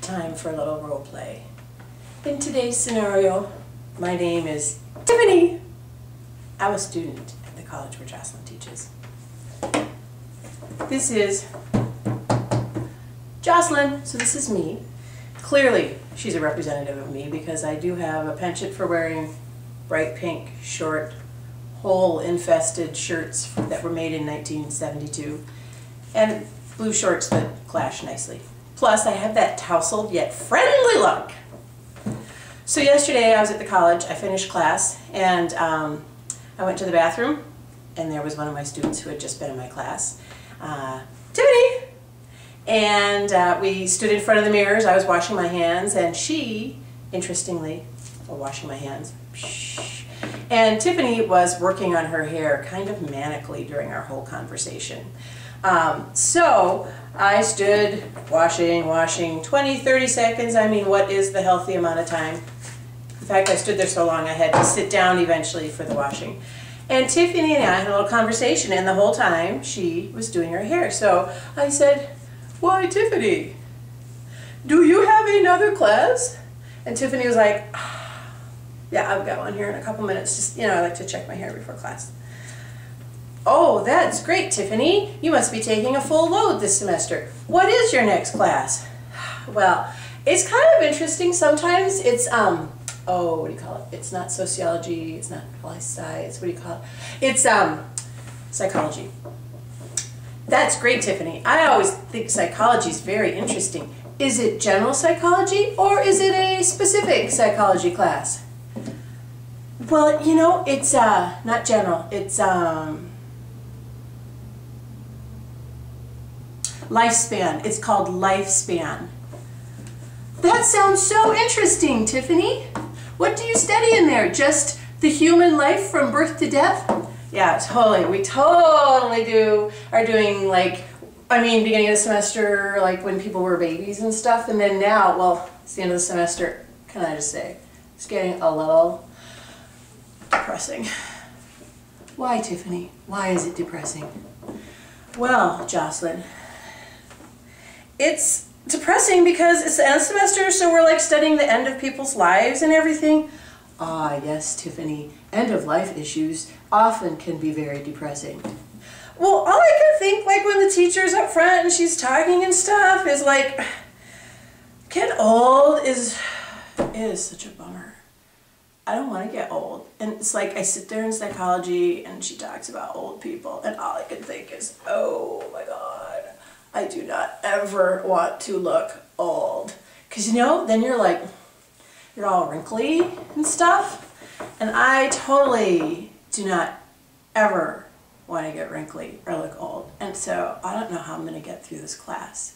Time for a little role play. In today's scenario, my name is Tiffany. I'm a student at the college where Jocelyn teaches. This is Jocelyn, so this is me. Clearly, she's a representative of me because I do have a penchant for wearing bright pink, short, hole-infested shirts that were made in 1972, and blue shorts that clash nicely. Plus, I have that tousled yet friendly look. So yesterday I was at the college, I finished class, and I went to the bathroom, and there was one of my students who had just been in my class, Tiffany! And we stood in front of the mirrors. I was washing my hands, and she, interestingly, washing my hands, and Tiffany was working on her hair kind of manically during our whole conversation. So I stood washing, 20, 30 seconds. I mean, what is the healthy amount of time? In fact, I stood there so long I had to sit down eventually for the washing. And Tiffany and I had a little conversation, and the whole time she was doing her hair. So I said, "Why, Tiffany, do you have another class?" And Tiffany was like, "Yeah, I've got one here in a couple minutes. Just, I like to check my hair before class." "Oh, that's great, Tiffany. You must be taking a full load this semester. What is your next class?" "Well, it's kind of interesting. Sometimes it's, what do you call it? It's not sociology, it's not poli sci, what do you call it? It's, psychology." "That's great, Tiffany. I always think psychology is very interesting. Is it general psychology or is it a specific psychology class?" "Well, it's, not general. It's, lifespan. It's called lifespan." "That sounds so interesting, Tiffany. What do you study in there? Just the human life from birth to death?" "Yeah, totally. We totally are doing, beginning of the semester, like when people were babies and stuff. And then now, well, it's the end of the semester. Can I just say, it's getting a little depressing." "Why, Tiffany? Why is it depressing?" "Well, Jocelyn, it's depressing because it's the end of the semester, so we're studying the end of people's lives and everything." "Ah, yes, Tiffany, end of life issues often can be very depressing." "Well, all I can think, when the teacher's up front and she's talking and stuff, is getting old is such a bummer. I don't want to get old." And it's I sit there in psychology and she talks about old people, and all I can think is, oh my God, I do not ever want to look old. Because, then you're all wrinkly and stuff. And I totally do not ever want to get wrinkly or look old. And so I don't know how I'm going to get through this class.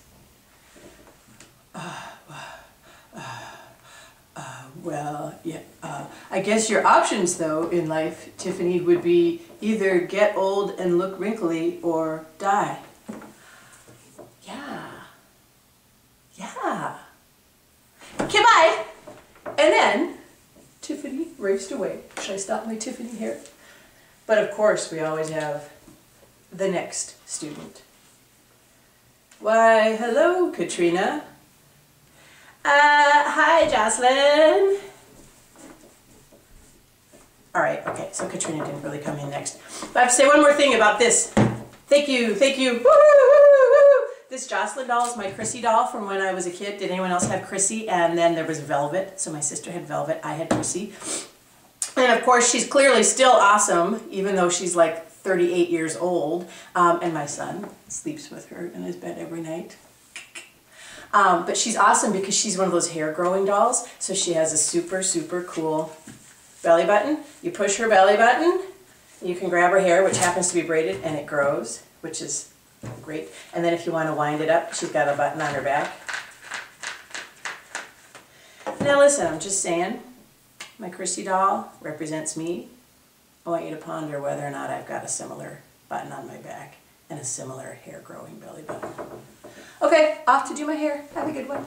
Well, yeah. I guess your options, though, in life, Tiffany, would be either get old and look wrinkly or die. Yeah. Okay, bye. And then Tiffany raced away. Should I stop my Tiffany here? But of course, we always have the next student. "Why, hello, Katrina." Hi, Jocelyn." All right, okay, so Katrina didn't really come in next. But I have to say one more thing about this. Thank you. Woo-hoo-hoo-hoo-hoo. This Jocelyn doll is my Chrissy doll from when I was a kid. Did anyone else have Chrissy? And then there was Velvet. So my sister had Velvet, I had Chrissy. And of course, she's clearly still awesome, even though she's 38 years old. And my son sleeps with her in his bed every night. But she's awesome because she's one of those hair growing dolls. So she has a super, super cool belly button. You push her belly button, you can grab her hair, which happens to be braided, and it grows, which is great. And then if you want to wind it up, she's got a button on her back. Now listen, I'm just saying, my Chrissy doll represents me. I want you to ponder whether or not I've got a similar button on my back and a similar hair growing belly button. Okay, off to do my hair. Have a good one.